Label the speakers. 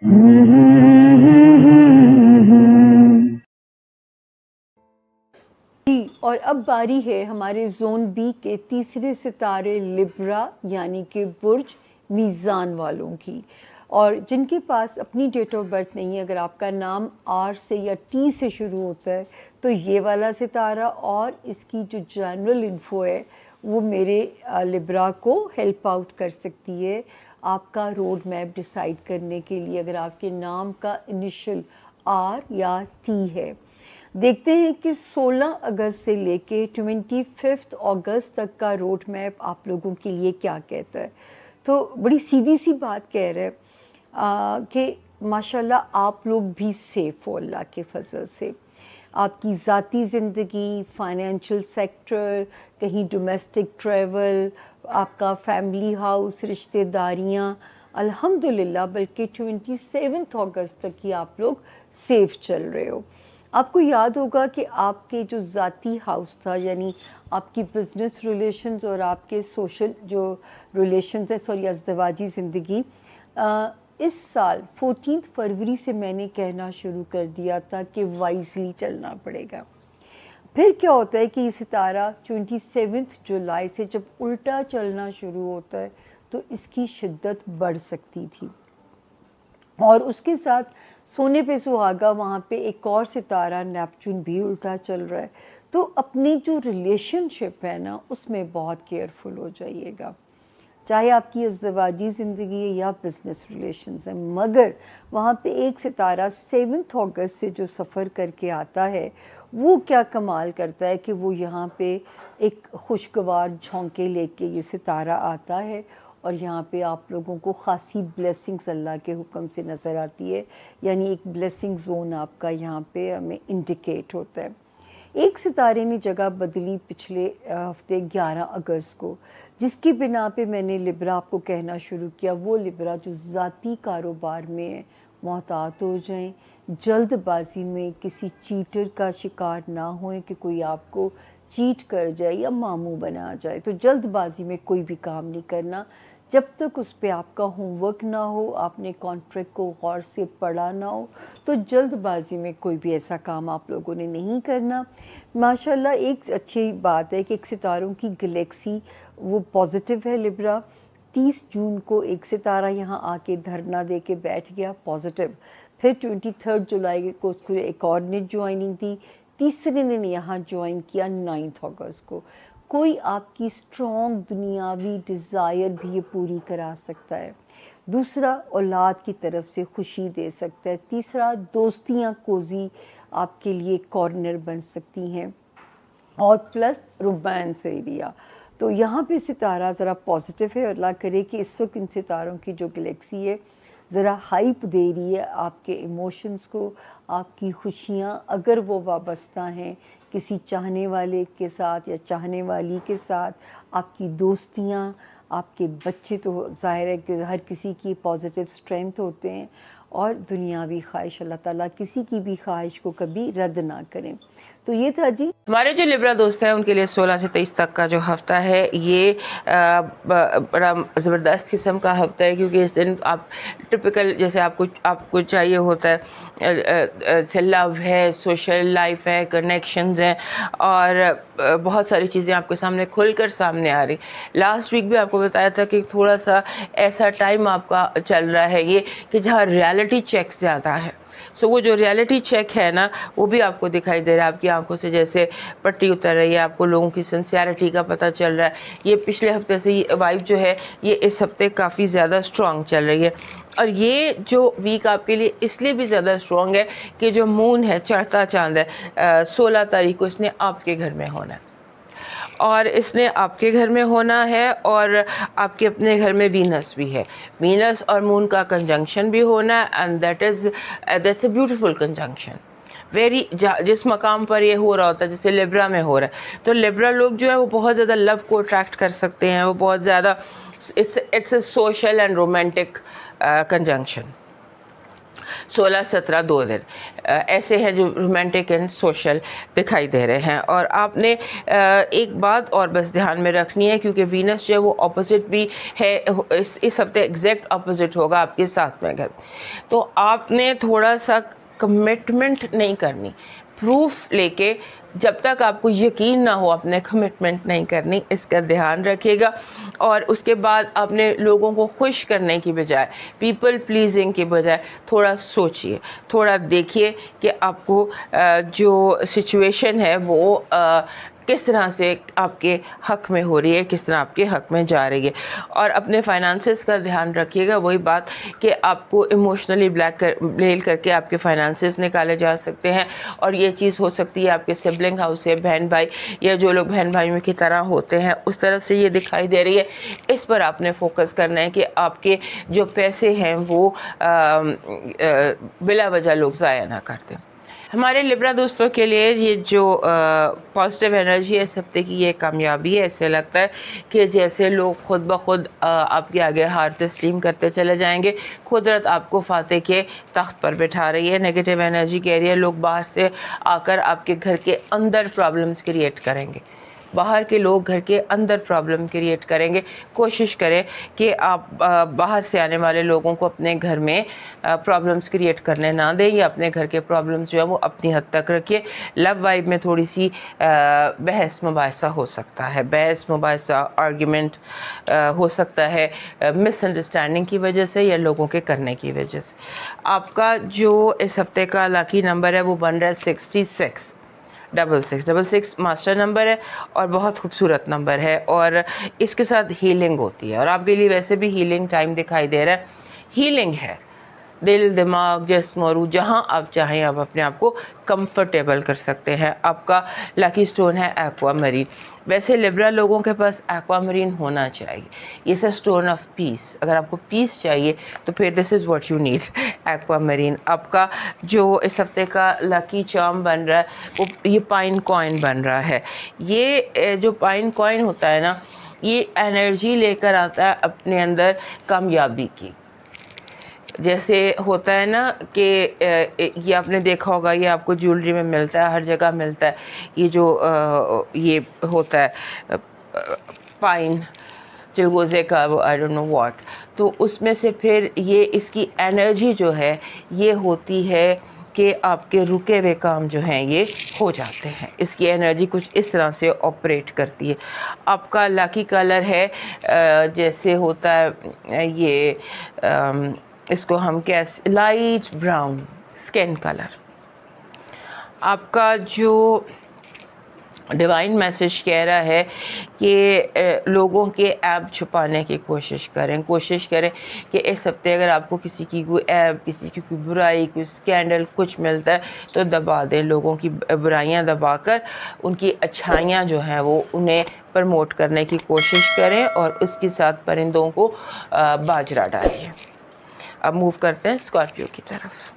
Speaker 1: और अब बारी है हमारे जोन बी के तीसरे सितारे लिब्रा यानी कि बुर्ज मीज़ान वालों की, और जिनके पास अपनी डेट ऑफ बर्थ नहीं है। अगर आपका नाम आर से या टी से शुरू होता है तो ये वाला सितारा और इसकी जो जनरल इन्फो है वो मेरे लिब्रा को हेल्प आउट कर सकती है आपका रोड मैप डिसाइड करने के लिए, अगर आपके नाम का इनिशियल आर या टी है। देखते हैं कि 16 अगस्त से लेके 25 अगस्त तक का रोड मैप आप लोगों के लिए क्या कहता है। तो बड़ी सीधी सी बात कह रहे हैं कि माशाल्लाह आप लोग भी सेफ़ हो अल्लाह के फजल से। आपकी ज़ाती ज़िंदगी, फाइनेंशियल सेक्टर, कहीं डोमेस्टिक ट्रैवल, आपका फैमिली हाउस, रिश्तेदारियाँ, अल्हम्दुलिल्लाह बल्कि 27 अगस्त तक ही आप लोग सेफ़ चल रहे हो। आपको याद होगा कि आपके जो ज़ाती हाउस था, यानी आपकी बिज़नेस रिलेशंस और आपके सोशल जो रिलेशंस है, सॉरी अज़दवाजी ज़िंदगी, इस साल 14 फरवरी से मैंने कहना शुरू कर दिया था कि वाइजली चलना पड़ेगा। फिर क्या होता है कि ये सितारा 27 जुलाई से जब उल्टा चलना शुरू होता है तो इसकी शिद्दत बढ़ सकती थी, और उसके साथ सोने पे सुहागा वहाँ पे एक और सितारा नेपच्यून भी उल्टा चल रहा है। तो अपनी जो रिलेशनशिप है ना उसमें बहुत केयरफुल हो जाइएगा, चाहे आपकी अज़दवाजी ज़िंदगी है या बिज़नेस रिलेशंस है। मगर वहाँ पे एक सितारा 7 अगस्त से जो सफ़र करके आता है वो क्या कमाल करता है कि वो यहाँ पे एक खुशगवार झोंके लेके ये सितारा आता है, और यहाँ पे आप लोगों को ख़ासी ब्लेसिंग्स अल्लाह के हुक्म से नज़र आती है, यानी एक ब्लेसिंग ज़ोन आपका यहाँ पे हमें इंडिकेट होता है। एक सितारे ने जगह बदली पिछले हफ्ते 11 अगस्त को, जिसकी बिना पे मैंने लिब्रा आपको कहना शुरू किया, वो लिब्रा जो ज़ाती कारोबार में है, मोहतात हो जाएं, जल्दबाजी में किसी चीटर का शिकार ना होएं कि कोई आपको चीट कर जाए या मामू बना जाए। तो जल्दबाजी में कोई भी काम नहीं करना, जब तक उस पर आपका होमवर्क ना हो, आपने कॉन्ट्रैक्ट को गौर से पढ़ा ना हो, तो जल्दबाजी में कोई भी ऐसा काम आप लोगों ने नहीं करना। माशाल्लाह एक अच्छी बात है कि एक सितारों की गैलेक्सी वो पॉजिटिव है लिब्रा। 30 जून को एक सितारा यहाँ आके धरना दे के बैठ गया, पॉजिटिव। फिर 23 जुलाई को उसको एक और ने ज्वाइनिंग दी, तीसरे ने यहाँ ज्वाइन किया 9 अगस्त को। कोई आपकी स्ट्रॉन्ग दुनियावी डिज़ायर भी ये पूरी करा सकता है। दूसरा, औलाद की तरफ से खुशी दे सकता है। तीसरा, दोस्तियाँ कोजी आपके लिए कॉर्नर बन सकती हैं, और प्लस रोमांस एरिया। तो यहाँ पे सितारा ज़रा पॉजिटिव है, अल्लाह करे कि इस वक्त इन सितारों की जो गैलेक्सी है ज़रा हाइप दे रही है आपके इमोशंस को, आपकी खुशियाँ अगर वो वाबस्ता हैं किसी चाहने वाले के साथ या चाहने वाली के साथ, आपकी दोस्तियाँ, आपके बच्चे, तो ज़ाहिर है कि हर किसी की पॉजिटिव स्ट्रेंथ होते हैं, और दुनियावी ख्वाहिश अल्लाह ताला किसी की भी ख्वाहिश को कभी रद्द ना करें। तो ये था जी
Speaker 2: हमारे जो लिब्रा दोस्त हैं उनके लिए 16 से 23 तक का जो हफ्ता है ये बड़ा ज़बरदस्त किस्म का हफ्ता है, क्योंकि इस दिन आप टिपिकल जैसे आपको चाहिए होता है, से लव है, सोशल लाइफ है, कनेक्शंस हैं, और बहुत सारी चीज़ें आपके सामने खुलकर सामने आ रही। लास्ट वीक भी आपको बताया था कि थोड़ा सा ऐसा टाइम आपका चल रहा है ये कि जहाँ रियलिटी चेक ज़्यादा है। सो वो जो रियलिटी चेक है ना वो भी आपको दिखाई दे रहा है, आपकी आंखों से जैसे पट्टी उतर रही है, आपको लोगों की सिंसियरिटी का पता चल रहा है। ये पिछले हफ्ते से ये वाइब जो है ये इस हफ्ते काफ़ी ज़्यादा स्ट्रॉन्ग चल रही है, और ये जो वीक आपके लिए इसलिए भी ज़्यादा स्ट्रॉन्ग है कि जो मून है, चढ़ता चांद है, 16 तारीख को इसने आपके घर में होना है, और इसने आपके घर में होना है, और आपके अपने घर में वीनस भी है। वीनस और मून का कंजंक्शन भी होना है, and that's a beautiful conjunction. जिस मकाम पर ये हो रहा होता है, जैसे लिब्रा में हो रहा है, तो लिब्रा लोग जो है वो बहुत ज़्यादा लव को अट्रैक्ट कर सकते हैं, वो बहुत ज़्यादा it's a social and romantic conjunction. 16, 17 2 दिन ऐसे हैं जो रोमांटिक एंड सोशल दिखाई दे रहे हैं। और आपने एक बात और बस ध्यान में रखनी है, क्योंकि वीनस जो है वो ऑपोजिट भी है, इस हफ्ते एग्जैक्ट ऑपोजिट होगा आपके 7वें घर। तो आपने थोड़ा सा कमिटमेंट नहीं करनी, प्रूफ लेके जब तक आपको यकीन ना हो अपने कमिटमेंट नहीं करनी, इसका ध्यान रखिएगा। और उसके बाद अपने लोगों को खुश करने की बजाय, पीपल प्लीजिंग के बजाय थोड़ा सोचिए, थोड़ा देखिए कि आपको जो सिचुएशन है वो किस तरह से आपके हक़ में हो रही है, किस तरह आपके हक़ में जा रही है। और अपने फाइनेंसेस का ध्यान रखिएगा, वही बात कि आपको इमोशनली ब्लैकमेल करके आपके फाइनेंसेस निकाले जा सकते हैं। और ये चीज़ हो सकती है आपके सिबलिंग हाउस से, बहन भाई या जो लोग बहन भाइयों की तरह होते हैं उस तरफ से ये दिखाई दे रही है। इस पर आपने फोकस करना है कि आपके जो पैसे हैं वो बिला वजह लोग ज़ाया ना कर दें। हमारे लिब्रा दोस्तों के लिए ये जो पॉजिटिव एनर्जी है इस हफ्ते की, ये कामयाबी है। ऐसे लगता है कि जैसे लोग खुद ब खुद आपके आगे हार तस्लीम करते चले जाएंगे। कुदरत आपको फाते के तख्त पर बिठा रही है। नेगेटिव एनर्जी कह रही है लोग बाहर से आकर आपके घर के अंदर प्रॉब्लम्स क्रिएट करेंगे, बाहर के लोग घर के अंदर प्रॉब्लम क्रिएट करेंगे। कोशिश करें कि आप बाहर से आने वाले लोगों को अपने घर में प्रॉब्लम्स क्रिएट करने ना दें, या अपने घर के प्रॉब्लम्स जो है वो अपनी हद तक रखिए। लव वाइब में थोड़ी सी बहस मुबाहिसा हो सकता है, बहस मुबाहिसा आर्ग्यूमेंट हो सकता है मिसअंडरस्टैंडिंग की वजह से या लोगों के करने की वजह से। आपका जो इस हफ्ते का लकी नंबर है वो बन रहा है 66। 66 मास्टर नंबर है और बहुत खूबसूरत नंबर है, और इसके साथ हीलिंग होती है। और आपके लिए वैसे भी हीलिंग टाइम दिखाई दे रहा है। हीलिंग है दिल, दिमाग, जिस्म और रूह, जहाँ आप चाहें आप अपने आप को कंफर्टेबल कर सकते हैं। आपका लकी स्टोन है एक्वामरीन। वैसे लिब्रा लोगों के पास एक्वामरीन होना चाहिए, ये है स्टोन ऑफ पीस। अगर आपको पीस चाहिए तो फिर this is what you need, aquamarine. आपका जो इस हफ्ते का लकी चार्म बन रहा है वो ये पाइन कॉइन बन रहा है। ये जो पाइन कॉइन होता है ना, ये एनर्जी लेकर आता है अपने अंदर कामयाबी की। जैसे होता है ना कि ये आपने देखा होगा, ये आपको ज्वेलरी में मिलता है, हर जगह मिलता है। ये जो ये होता है पाइन चिलगोज़े का, वो आई डोंट नो व्हाट, तो उसमें से फिर ये इसकी एनर्जी जो है ये होती है कि आपके रुके हुए काम जो हैं ये हो जाते हैं। इसकी एनर्जी कुछ इस तरह से ऑपरेट करती है। आपका लकी कलर है जैसे होता है ये इसको हम कैसे, लाइट ब्राउन स्किन कलर। आपका जो डिवाइन मैसेज कह रहा है कि लोगों के ऐब छुपाने की कोशिश करें कि इस हफ्ते अगर आपको किसी की कोई ऐब, किसी की कोई बुराई, कोई स्कैंडल कुछ मिलता है तो दबा दें। लोगों की बुराइयां दबाकर उनकी अच्छाइयां जो हैं वो उन्हें प्रमोट करने की कोशिश करें, और उसके साथ परिंदों को बाजरा डालिए। अब मूव करते हैं स्कॉर्पियो की तरफ।